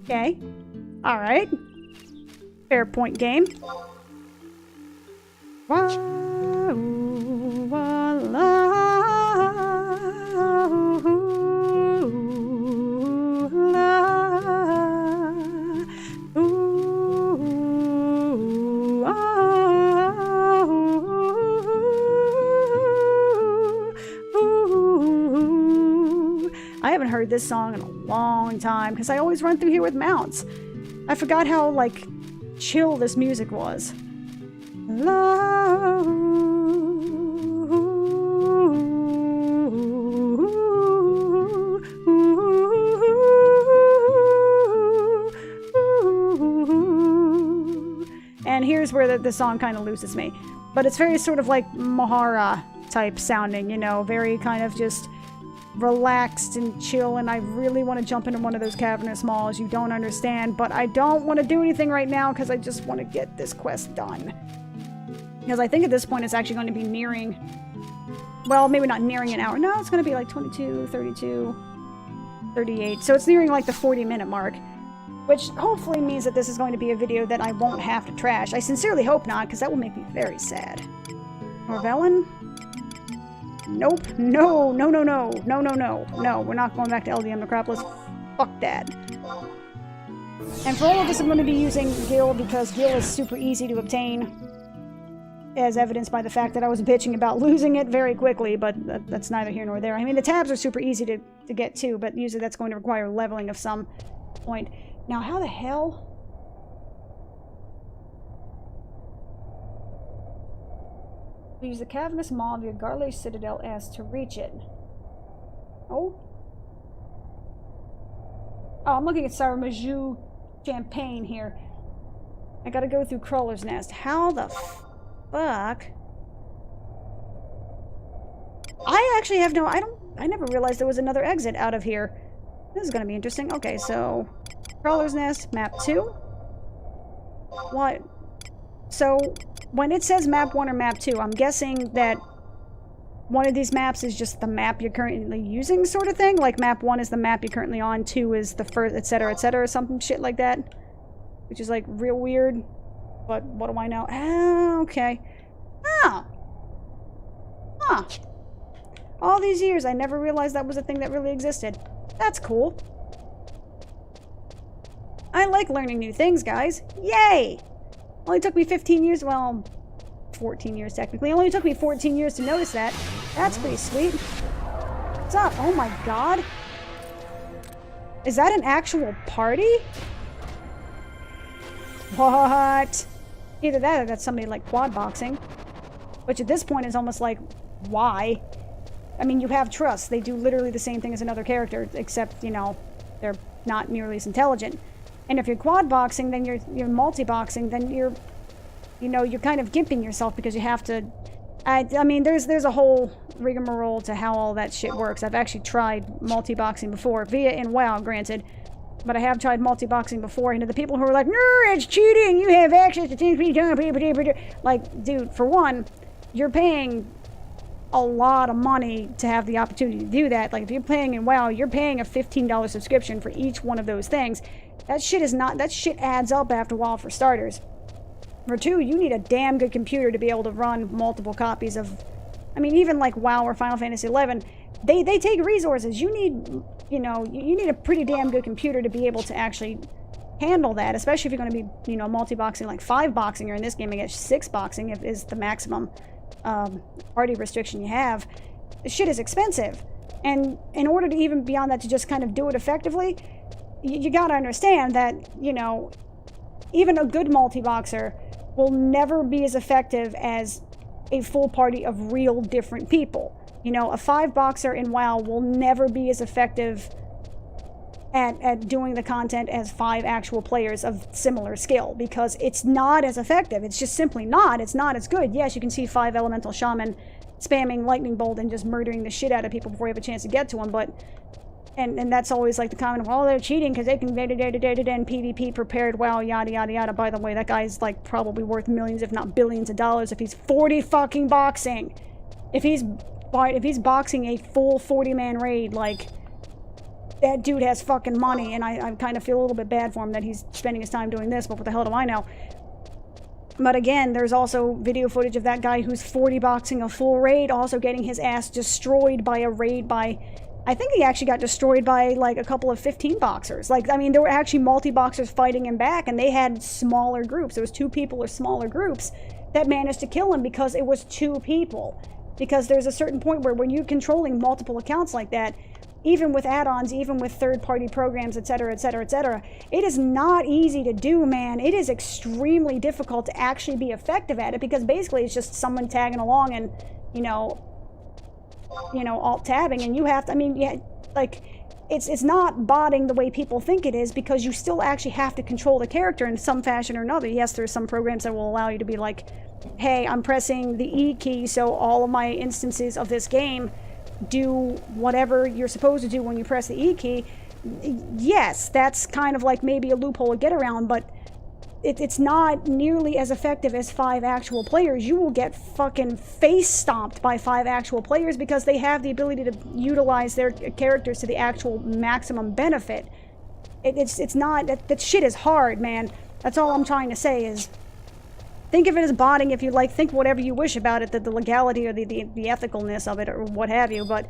Okay. Alright. Fair point, game. I haven't heard this song in a long time, because I always run through here with mounts. I forgot how, like, chill this music was. And here's where the song kind of loses me. But it's very sort of like Mahara type sounding, you know, very kind of just relaxed and chill, and I really want to jump into one of those cavernous maws. You don't understand, but I don't want to do anything right now because I just want to get this quest done. Because I think at this point it's actually going to be nearing, well, maybe not nearing an hour. No, it's going to be like 22, 32, 38. So it's nearing like the 40-minute mark, which hopefully means that this is going to be a video that I won't have to trash. I sincerely hope not, because that will make me very sad. Norvellin? Nope. No, no, no, no. No, no, no. No, we're not going back to LDM Necropolis. Fuck that. And for all of this, I'm going to be using Gil, because Gil is super easy to obtain, as evidenced by the fact that I was bitching about losing it very quickly, but that's neither here nor there. I mean, the tabs are super easy to get to, but usually that's going to require leveling of some point. Now, how the hell... We use the cavernous maw via Garle Citadel S to reach it. Oh? Oh, I'm looking at Saramaju Champagne here. I gotta go through Crawler's Nest. How the fuck? I actually have no... I never realized there was another exit out of here. This is going to be interesting. Okay, so... Crawler's Nest, map 2. What? So, when it says map 1 or map 2, I'm guessing that one of these maps is just the map you're currently using, sort of thing? Like, map 1 is the map you're currently on, 2 is the first, etc., or something shit like that. Which is, like, real weird. But what do I know? Ah, okay. Oh. Huh. All these years, I never realized that was a thing that really existed. That's cool. I like learning new things, guys. Yay! Only took me 15 years, well, 14 years technically. It only took me 14 years to notice that. That's pretty sweet. What's up? Oh my god. Is that an actual party? What? Either that or that's somebody like quad boxing. Which at this point is almost like, why? I mean, you have trust. They do literally the same thing as another character, except, you know, they're not nearly as intelligent. And if you're quad boxing, then you're multi-boxing, then you're, you know, you're kind of gimping yourself because you have to... I mean, there's a whole rigmarole to how all that shit works. I've actually tried multi-boxing before, via in WoW, granted. But I have tried multi-boxing before, and to the people who are like, no, it's cheating, you have access to things we don't... Like, dude, for one, you're paying a lot of money to have the opportunity to do that. Like, if you're paying in WoW, you're paying a $15 subscription for each one of those things. That shit is not... That shit adds up after a while, for starters. For two, you need a damn good computer to be able to run multiple copies of... I mean, even like WoW or Final Fantasy XI, they take resources. You need, you know, you need a pretty damn good computer to be able to actually handle that, especially if you're going to be, you know, multi-boxing, like 5-boxing, or in this game, I guess 6-boxing is the maximum party restriction you have. This shit is expensive. And in order to even beyond that to just kind of do it effectively, you got to understand that, you know, even a good multi-boxer will never be as effective as a full party of real different people. You know, a 5-boxer in WoW will never be as effective at doing the content as 5 actual players of similar skill, because it's not as effective. It's just simply not. It's not as good. Yes, you can see 5 elemental shaman spamming lightning bolt and just murdering the shit out of people before you have a chance to get to them, but... And that's always like the comment of, well, they're cheating because they can PvP prepared, wow, yada, yada, yada. By the way, that guy's like probably worth millions, if not billions of dollars if he's 40 fucking boxing. If he's boxing a full 40-man raid, like, that dude has fucking money, and I kind of feel a little bit bad for him that he's spending his time doing this, but what the hell do I know? But again, there's also video footage of that guy who's 40 boxing a full raid, also getting his ass destroyed by a raid by... I think he actually got destroyed by, like, a couple of 15-boxers. Like, I mean, there were actually multi-boxers fighting him back, and they had smaller groups. There was 2 people or smaller groups that managed to kill him because it was 2 people. Because there's a certain point where when you're controlling multiple accounts like that, even with add-ons, even with third-party programs, etc., etc., etc., it is not easy to do, man. It is extremely difficult to actually be effective at it, because basically it's just someone tagging along and, you know, alt-tabbing, and you have to, I mean, yeah, like, it's not botting the way people think it is, because you still actually have to control the character in some fashion or another. Yes, there's some programs that will allow you to be like, hey, I'm pressing the E key, so all of my instances of this game do whatever you're supposed to do when you press the E key. Yes, that's kind of like maybe a loophole to get around, but it's not nearly as effective as 5 actual players. You will get fucking face stomped by 5 actual players because they have the ability to utilize their characters to the actual maximum benefit. It's not... That shit is hard, man. That's all I'm trying to say is... Think of it as botting if you like. Think whatever you wish about it, the legality or the ethicalness of it or what have you, but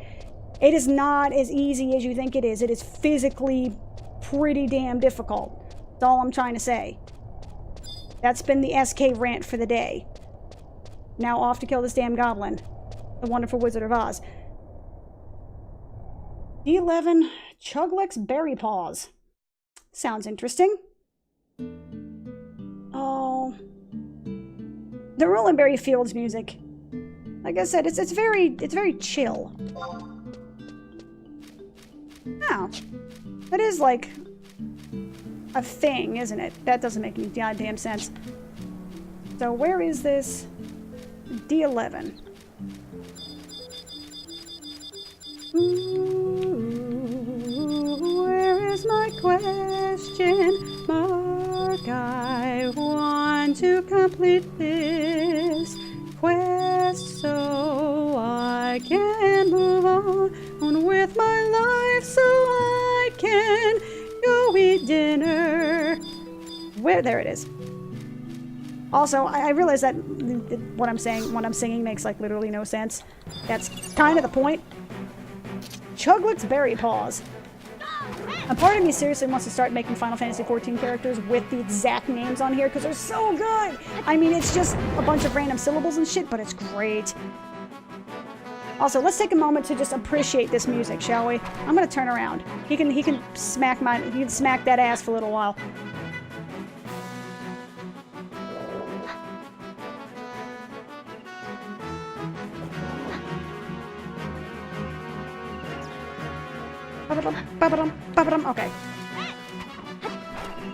it is not as easy as you think it is. It is physically pretty damn difficult. That's all I'm trying to say. That's been the SK rant for the day. Now off to kill this damn goblin. The Wonderful Wizard of Oz. D11, Chuglex Berry Paws. Sounds interesting. Oh. The Rolandberry Fields music. Like I said, it's very chill. Oh. That is like... a thing, isn't it? That doesn't make any goddamn sense. So where is this D11? Question mark, I want to complete this quest so I can move on with my life, so I can go eat dinner. Where? There it is. Also, I realize that what I'm singing makes like literally no sense. That's kind of the point. Chuglet's Berry Paws. A part of me seriously wants to start making Final Fantasy XIV characters with the exact names on here because they're so good. I mean, it's just a bunch of random syllables and shit, but it's great. Also, let's take a moment to just appreciate this music, shall we? I'm gonna turn around. He can smack that ass for a little while. Okay.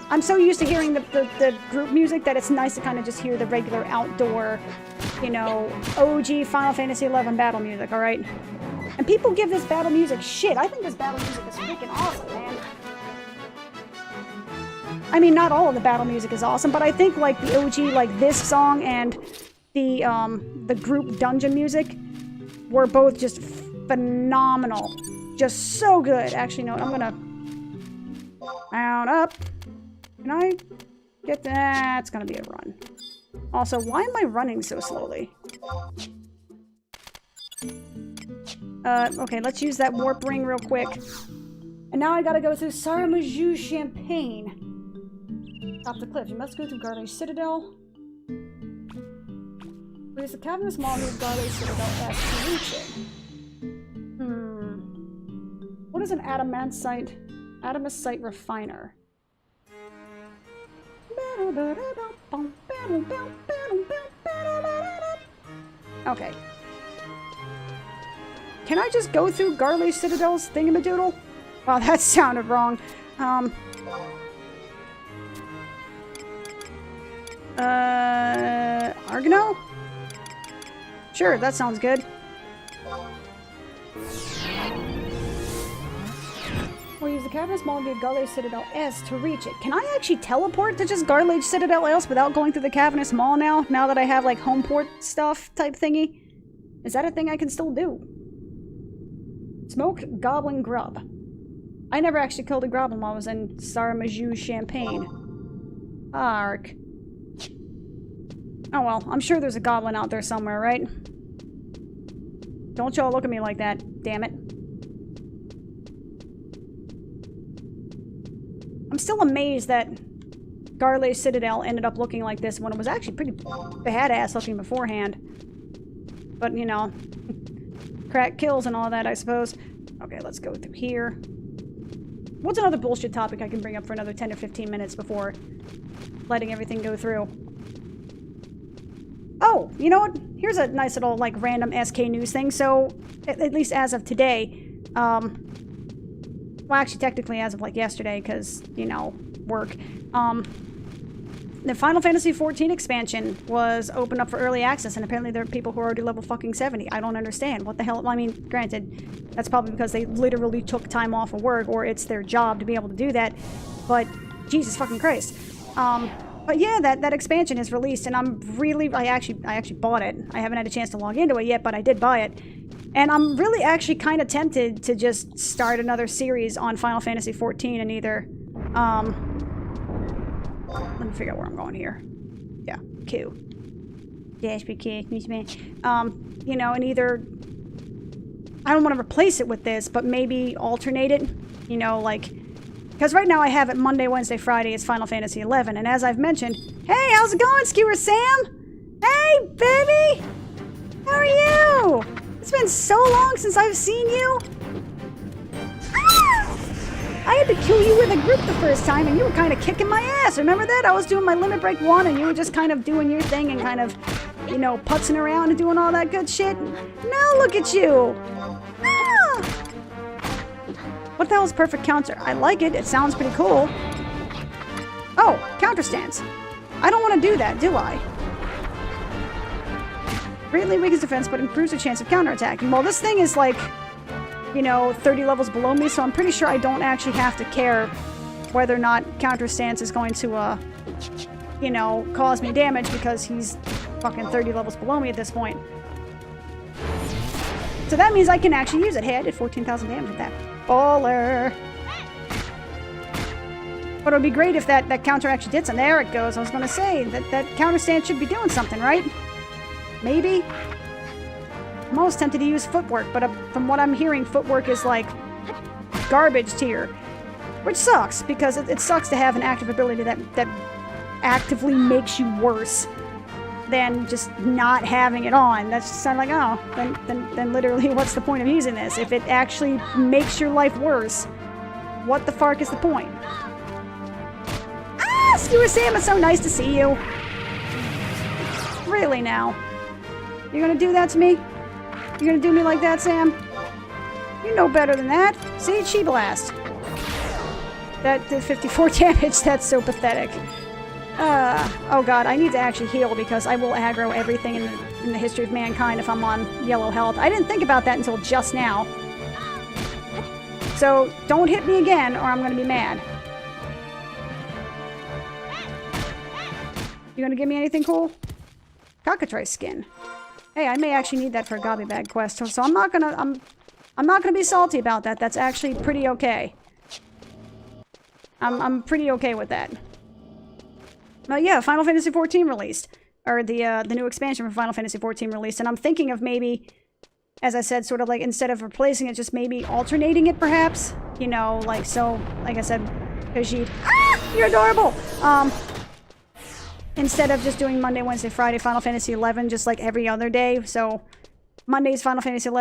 I'm so used to hearing the group music that it's nice to kind of just hear the regular outdoor, you know, OG Final Fantasy XI battle music, alright? And people give this battle music shit. I think this battle music is freaking awesome, man. I mean, not all of the battle music is awesome, but I think, like, the OG, like, this song and the group dungeon music were both just phenomenal. Just so good. Actually, no, I'm gonna mount up. Can I get that? It's gonna be a run. Also, why am I running so slowly? Okay, let's use that warp ring real quick. And now I gotta go through Saramajou Champagne. Top the cliff. You must go through Garlish Citadel. There's the cavernous mall near Garlish Citadel S to reach it. What is an adamantite refiner? Okay. Can I just go through Garlish Citadel's thingamadoodle? Wow, that sounded wrong. Argano? Sure, that sounds good. We'll use the cavernous mall via Garlish Citadel S to reach it. Can I actually teleport to just Garlish Citadel S without going through the cavernous mall now? Now that I have, like, home port stuff type thingy? Is that a thing I can still do? Smoked goblin grub. I never actually killed a goblin while I was in Saramajou Champagne. Ark. Oh well, I'm sure there's a goblin out there somewhere, right? Don't y'all look at me like that, damn it. I'm still amazed that Garlish Citadel ended up looking like this when it was actually pretty badass looking beforehand. But, you know, crack kills and all that, I suppose. Okay, let's go through here. What's another bullshit topic I can bring up for another 10 to 15 minutes before letting everything go through? Oh, you know what? Here's a nice little, like, random SK news thing. So, at least as of today, well, actually, technically as of, like, yesterday, because, you know, work. The Final Fantasy XIV expansion was opened up for early access, and apparently there are people who are already level fucking 70. I don't understand. What the hell? I mean, granted, that's probably because they literally took time off of work, or it's their job to be able to do that. But, Jesus fucking Christ. But yeah, that expansion is released, and I'm really... I actually bought it. I haven't had a chance to log into it yet, but I did buy it. And I'm really actually kind of tempted to just start another series on Final Fantasy XIV and either... let me figure out where I'm going here. Yeah, Q. Dash PK, you know, and either... I don't want to replace it with this, but maybe alternate it. You know, like... Because right now I have it Monday, Wednesday, Friday, it's Final Fantasy XI, and as I've mentioned... Hey, how's it going, Skewer Sam? Hey, baby! How are you? It's been so long since I've seen you. Ah! I had to kill you with a group the first time, and you were kind of kicking my ass. Remember that? I was doing my Limit Break 1, and you were just kind of doing your thing and kind of, you know, putzing around and doing all that good shit. Now look at you. Ah! What the hell is perfect counter? I like it. It sounds pretty cool. Oh, counter stance. I don't want to do that, do I? Greatly weakens defense, but improves the chance of counterattacking. Well, this thing is like, you know, 30 levels below me, so I'm pretty sure I don't actually have to care whether or not counter stance is going to, you know, cause me damage because he's fucking 30 levels below me at this point. So that means I can actually use it. Hey, I did 14,000 damage with that. Baller. But it would be great if that counter actually did something. There it goes. I was going to say, that counter stance should be doing something, right? Maybe? I'm almost tempted to use footwork, but from what I'm hearing, footwork is like garbage tier. Which sucks, because it sucks to have an active ability that actively makes you worse than just not having it on. That's just kind of like, oh, then literally what's the point of using this? If it actually makes your life worse, what the fuck is the point? Ah, Skewer Sam, it's so nice to see you. Really now? You're gonna do that to me? You're gonna do me like that, Sam? You know better than that. See, Chi Blast. That did 54 damage. That's so pathetic. Oh god, I need to actually heal because I will aggro everything in the history of mankind if I'm on yellow health. I didn't think about that until just now. So, don't hit me again or I'm gonna be mad. You gonna give me anything cool? Cockatrice skin. Hey, I may actually need that for a Gobby Bag quest, so I'm not gonna be salty about that. That's actually pretty okay. I'm pretty okay with that. Yeah, Final Fantasy XIV released. Or the new expansion for Final Fantasy XIV released. And I'm thinking of maybe, as I said, sort of like, instead of replacing it, just maybe alternating it, perhaps? You know, like, so, like I said, Khajiit. Ah! You're adorable! Instead of just doing Monday, Wednesday, Friday, Final Fantasy XI, just like every other day. So, Monday's Final Fantasy XI,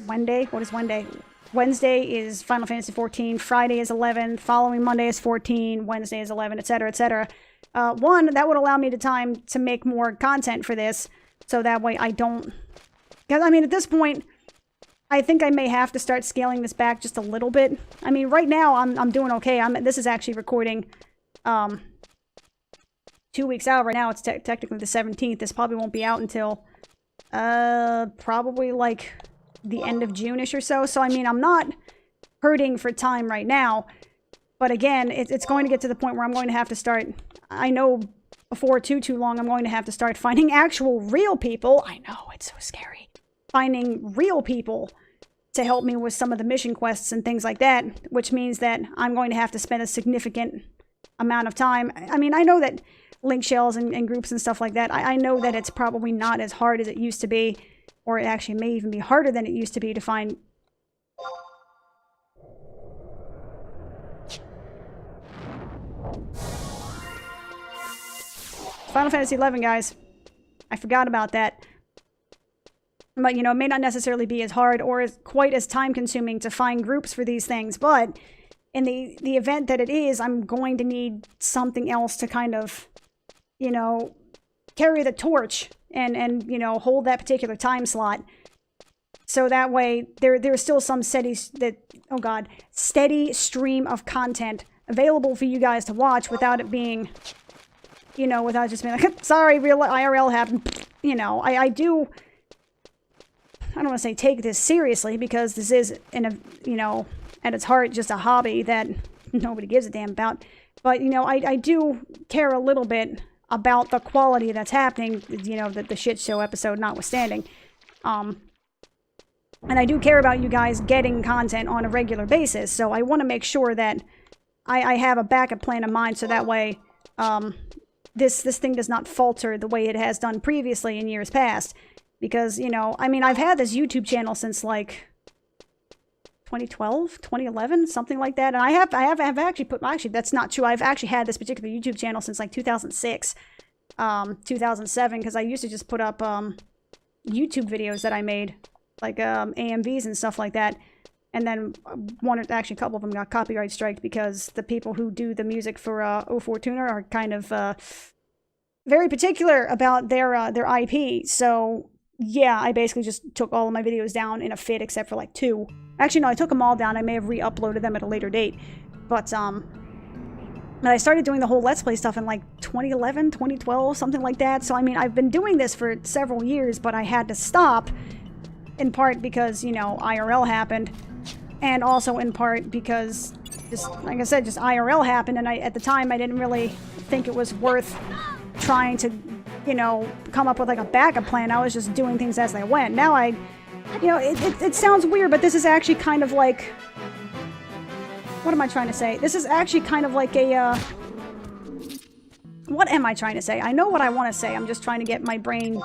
Wednesday? What is Wednesday? Wednesday is Final Fantasy XIV, Friday is 11, following Monday is 14, Wednesday is 11, etc., etc. One, that would allow me the time to make more content for this, so that way I don't... Because, I mean, at this point, I think I may have to start scaling this back just a little bit. I mean, right now, I'm doing okay. This is actually recording 2 weeks out right now. It's technically the 17th. This probably won't be out until, probably, like, the end of June-ish or so. So, I mean, I'm not hurting for time right now. But again, it's going to get to the point where I'm going to have to start... I know before too long, I'm going to have to start finding actual real people. I know, it's so scary. Finding real people to help me with some of the mission quests and things like that, which means that I'm going to have to spend a significant amount of time. I mean, I know that link shells and groups and stuff like that, I know that it's probably not as hard as it used to be, or it actually may even be harder than it used to be to find... Final Fantasy XI, guys. I forgot about that. But, you know, it may not necessarily be as hard or quite as time-consuming to find groups for these things, but in the event that it is, I'm going to need something else to kind of, you know, carry the torch and you know, hold that particular time slot. So that way, there's still some steady stream of content available for you guys to watch without it being... You know, without just being like, sorry, real IRL happened. You know, I don't want to say take this seriously, because this is, you know, at its heart, just a hobby that nobody gives a damn about. But, you know, I do care a little bit about the quality that's happening, you know, the shit show episode notwithstanding. And I do care about you guys getting content on a regular basis, so I want to make sure that I have a backup plan in mind, so that way, this thing does not falter the way it has done previously in years past. Because, you know, I mean, I've had this YouTube channel since, like, 2012, 2011, something like that. And I have actually actually, that's not true. I've actually had this particular YouTube channel since, like, 2006, 2007, because I used to just put up, YouTube videos that I made, like, AMVs and stuff like that. And then actually a couple of them got copyright striked because the people who do the music for O4 Tuner are kind of very particular about their IP. So yeah, I basically just took all of my videos down in a fit except for like 2. Actually, no, I took them all down. I may have re-uploaded them at a later date. But I started doing the whole Let's Play stuff in like 2011, 2012, something like that. So I mean, I've been doing this for several years, but I had to stop in part because, you know, IRL happened. And also in part because just, like I said, just IRL happened, and at the time I didn't really think it was worth trying to, you know, come up with like a backup plan. I was just doing things as they went. Now you know, it sounds weird, but this is actually kind of like, what am I trying to say? This is actually kind of like a, what am I trying to say? I know what I want to say. I'm just trying to get my brain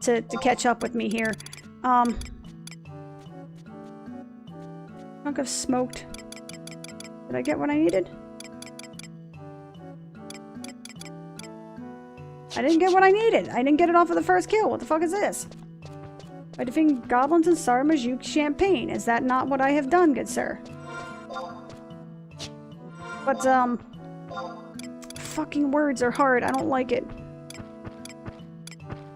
to catch up with me here. Chunk of smoked. Did I get what I needed? I didn't get what I needed. I didn't get it off of the first kill. What the fuck is this? By defeating goblins and Sarmajuk champagne. Is that not what I have done, good sir? But, fucking words are hard. I don't like it.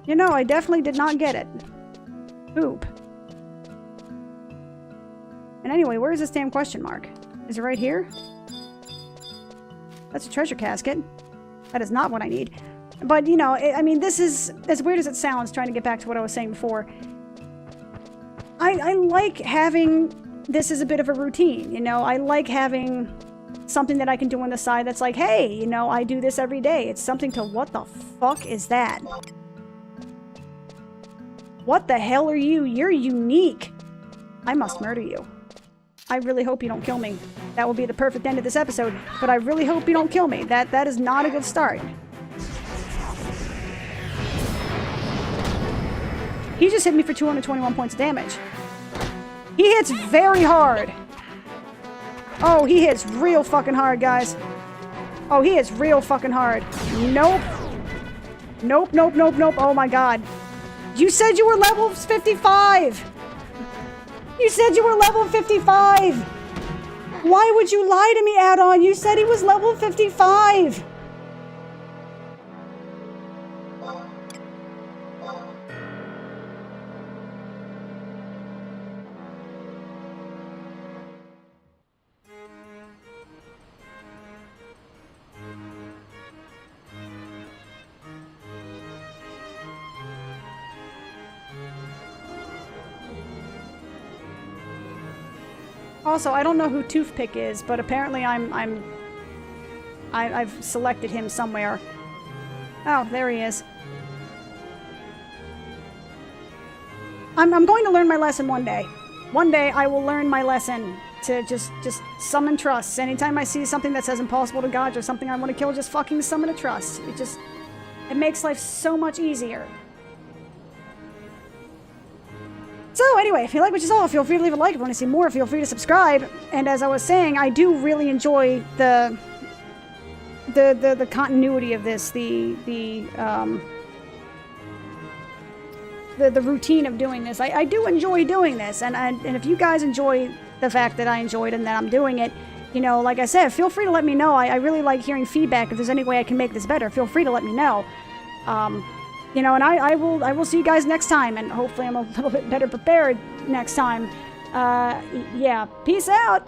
You know, I definitely did not get it. Poop. And anyway, where is this damn question mark? Is it right here? That's a treasure casket. That is not what I need. But, you know, I mean, this is, as weird as it sounds, trying to get back to what I was saying before. I like having this as a bit of a routine, you know? I like having something that I can do on the side that's like, hey, you know, I do this every day. It's something to, what the fuck is that? What the hell are you? You're unique. I must murder you. I really hope you don't kill me. That will be the perfect end of this episode, but I really hope you don't kill me. That is not a good start. He just hit me for 221 points of damage. He hits very hard. Oh, he hits real fucking hard, guys. Oh, he hits real fucking hard. Nope. Nope, nope, nope, nope. Oh my god. You said you were level 55! You said you were level 55! Why would you lie to me, add-on? You said he was level 55! Also, I don't know who Toothpick is, but apparently I've selected him somewhere. Oh, there he is. I'm going to learn my lesson one day. One day I will learn my lesson to just summon trusts. Anytime I see something that says impossible to dodge or something I want to kill, just fucking summon a trust. It makes life so much easier. So anyway, if you like what you saw, feel free to leave a like. If you want to see more, feel free to subscribe. And as I was saying, I do really enjoy the continuity of this, the routine of doing this. I do enjoy doing this, and if you guys enjoy the fact that I enjoyed and that I'm doing it, you know, like I said, feel free to let me know. I really like hearing feedback. If there's any way I can make this better, feel free to let me know. You know, and I will see you guys next time, and hopefully I'm a little bit better prepared next time. Yeah, peace out.